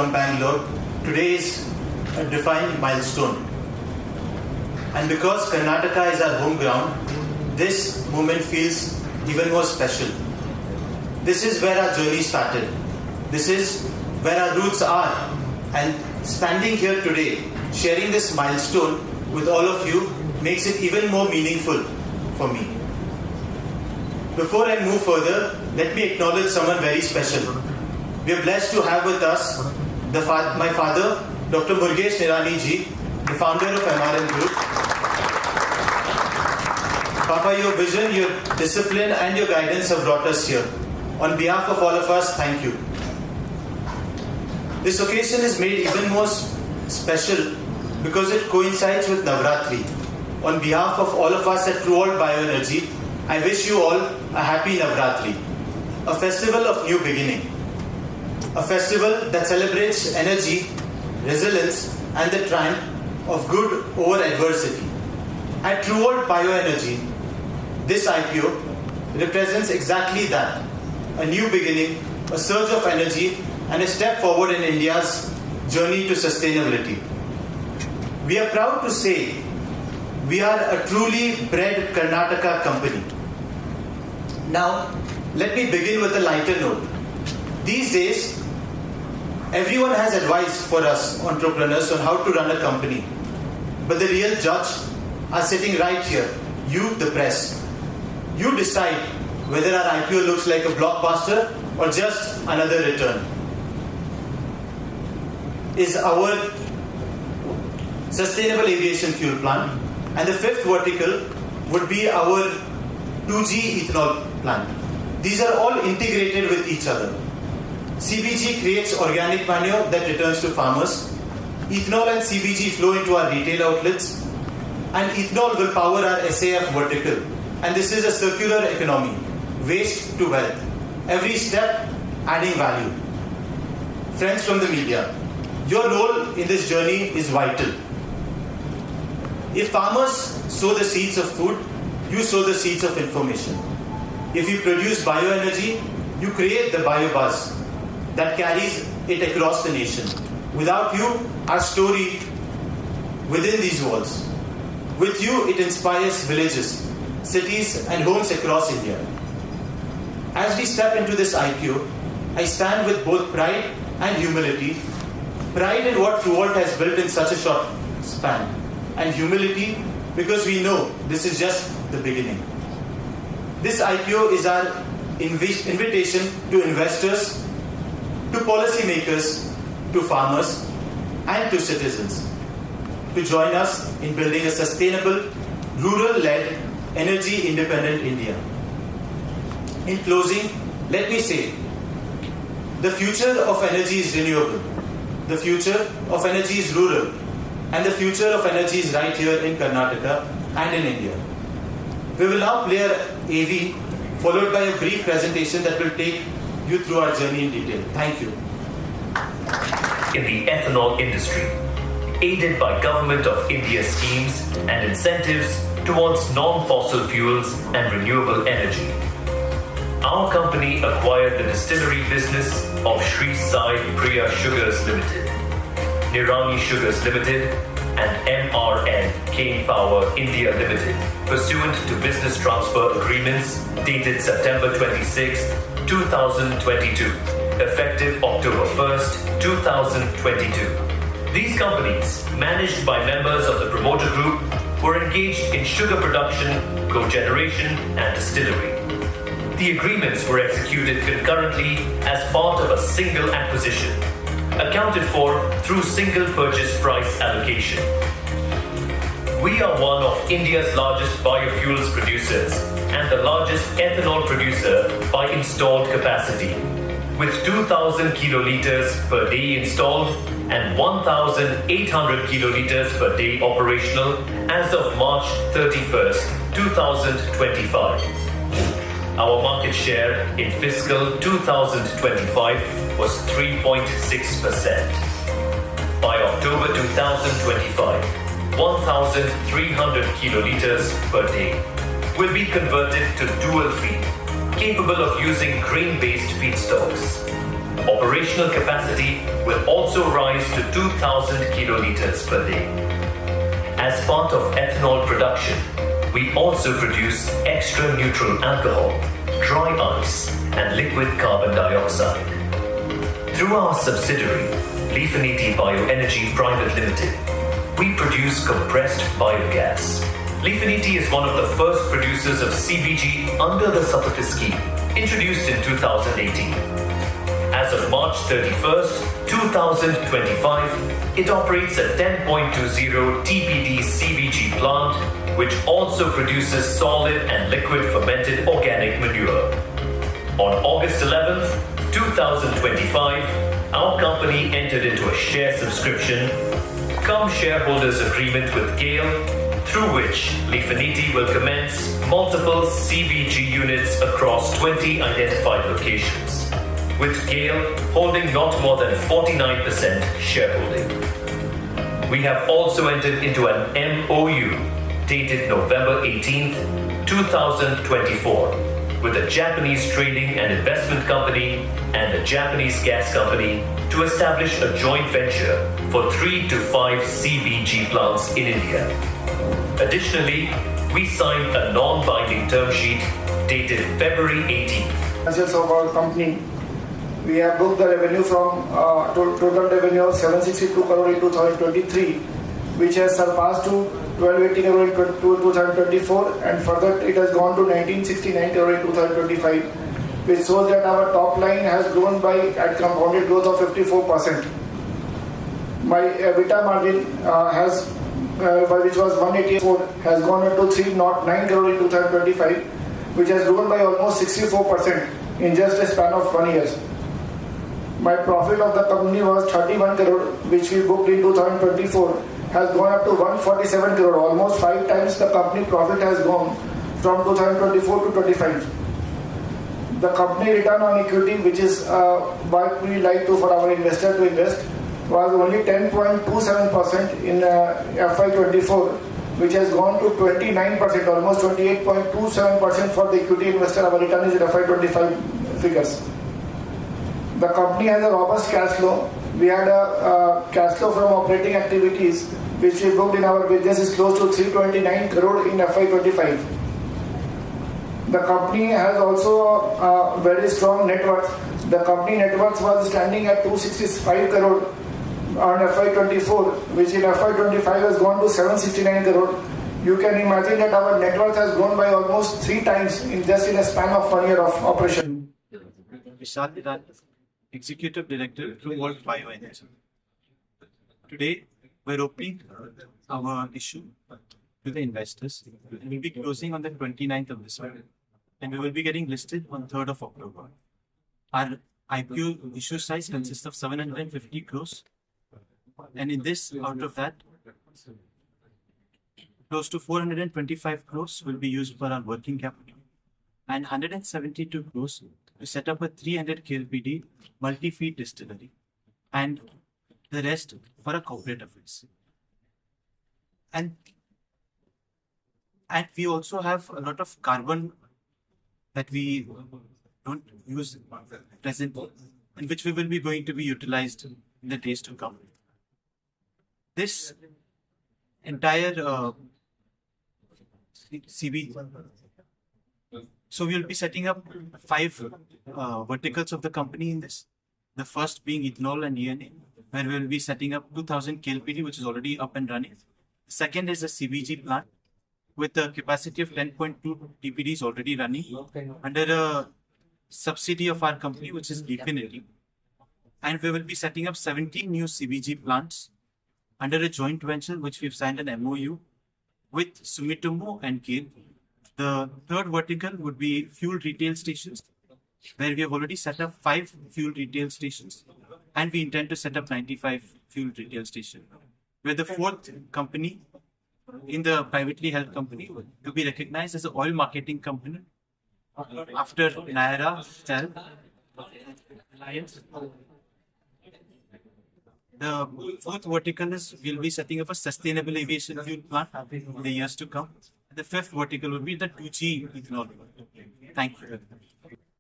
from Bangalore, today is a defined milestone. And because Karnataka is our home ground, this moment feels even more special. This is where our journey started. This is where our roots are. And standing here today, sharing this milestone with all of you makes it even more meaningful for me. Before I move further, let me acknowledge someone very special. We are blessed to have with us my father, Dr. Murgesh Nirani ji, the founder of MRN Group. Papa, your vision, your discipline and your guidance have brought us here. On behalf of all of us, thank you. This occasion is made even more special because it coincides with Navratri. On behalf of all of us at TrueAlt Bioenergy, I wish you all a happy Navratri, a festival of new beginning, a festival that celebrates energy, resilience and the triumph of good over adversity. At TrueAlt Bioenergy, this IPO represents exactly that, a new beginning, a surge of energy and a step forward in India's journey to sustainability. We are proud to say we are a truly bred Karnataka company. Now, let me begin with a lighter note. These days, everyone has advice for us entrepreneurs on how to run a company. But the real judge are sitting right here, you, the press. You decide whether our IPO looks like a blockbuster or just another return. Is our sustainable aviation fuel plant, and the fifth vertical would be our 2G ethanol plant. These are all integrated with each other. CBG creates organic manure that returns to farmers. Ethanol and CBG flow into our retail outlets, and ethanol will power our SAF vertical. And this is a circular economy, waste to wealth. Every step adding value. Friends from the media, your role in this journey is vital. If farmers sow the seeds of food, you sow the seeds of information. If you produce bioenergy, you create the biobuzz that carries it across the nation. Without you, our story within these walls. With you, it inspires villages, cities and homes across India. As we step into this IPO, I stand with both pride and humility. Pride in what TrueAlt has built in such a short span, and humility because we know this is just the beginning. This IPO is our invitation to investors, to policymakers, to farmers and to citizens to join us in building a sustainable, rural-led, energy-independent India. In closing, let me say, the future of energy is renewable, the future of energy is rural, and the future of energy is right here in Karnataka and in India. We will now play our AV, followed by a brief presentation that will take you through our journey in detail. Thank you. In the ethanol industry, aided by Government of India schemes and incentives towards non-fossil fuels and renewable energy. Our company acquired the distillery business of Sri Sai Priya Sugars Limited, Nirani Sugars Limited and MRN Cane Power India Limited, pursuant to business transfer agreements dated September 26, 2022, effective October 1st, 2022. These companies, managed by members of the promoter group, were engaged in sugar production, cogeneration and distillery. The agreements were executed concurrently as part of a single acquisition, accounted for through single purchase price allocation. We are one of India's largest biofuels producers and the largest ethanol producer by installed capacity, with 2,000 kiloliters per day installed and 1,800 kiloliters per day operational as of March 31st, 2025. Our market share in fiscal 2025 was 3.6%. By October 2025, 1,300 kiloliters per day will be converted to dual feed, capable of using grain-based feedstocks. Operational capacity will also also rise to 2,000 kiloliters per day. As part of ethanol production, we also produce extra neutral alcohol, dry ice, and liquid carbon dioxide. Through our subsidiary, Leafiniti Bioenergy Private Limited, we produce compressed biogas. Leafiniti is one of the first producers of CBG under the Sapati scheme, introduced in 2018. As of March 31st, 2025, it operates a 10.20 TPD CBG plant, which also produces solid and liquid fermented organic manure. On August 11th, 2025, our company entered into a share subscription cum shareholders agreement with GAIL, through which Leafiniti will commence multiple CBG units across 20 identified locations, with GAIL holding not more than 49% shareholding. We have also entered into an MOU dated November 18th, 2024, with a Japanese trading and investment company and a Japanese gas company to establish a joint venture for 3 to 5 CBG plants in India. Additionally, we signed a non-binding term sheet dated February 18th. Assets of our company, we have booked the revenue from total revenue of 762 crore in 2023, which has surpassed to 1280 crore in 2024, and further it has gone to 1969 crore in 2025, which shows that our top line has grown by at compounded growth of 54%. My EBITDA margin which was 184, has gone up to 309 crore in 2025, which has grown by almost 64% in just a span of 1 year. My profit of the company was 31 crore, which we booked in 2024, has gone up to 147 crore, almost 5 times the company profit has gone from 2024 to 25. The company return on equity, which is what we like to for our investor to invest, was only 10.27% in FY24, which has gone to 29%, almost 28.27% for the equity investor. Our return is in FY25 figures. The company has a robust cash flow. We had a cash flow from operating activities, which we booked in our business, is close to 329 crore in FY25. The company has also a very strong net worth. The company net worth was standing at 265 crore on FY24, which in FY25 has gone to 769 crore. You can imagine that our net worth has grown by almost 3 times in just in a span of 1 year of operation. Vishal Vidal, Executive Director, True World Bioenergy. Today, we're opening our issue to the investors. We'll be closing on the 29th of this month, and we will be getting listed on 3rd of October. Our IPO issue size consists of 750 crores, and in this, out of that, close to 425 crores will be used for our working capital, and 172 crores to set up a 300 KLPD multi-feed distillery, and the rest for a corporate affairs. And we also have a lot of carbon that we don't use presently, and which we will be going to be utilized in the days to come. This entire CB. So we will be setting up 5 verticals of the company in this. The first being ethanol and ENA, where we will be setting up 2000 KLPD, which is already up and running. The second is a CBG plant with a capacity of 10.2 TPD is already running under a subsidy of our company, which is Leafiniti. And we will be setting up 17 new CBG plants under a joint venture, which we've signed an MOU with Sumitomo and GAIL. The third vertical would be fuel retail stations, where we have already set up 5 fuel retail stations, and we intend to set up 95 fuel retail stations. We're the 4th company in the privately held company to be recognized as an oil marketing company after Naira, Shell, Alliance. The 4th vertical is we'll be setting up a sustainable aviation fuel plant in the years to come. The 5th vertical will be the 2G ethanol. Thank you.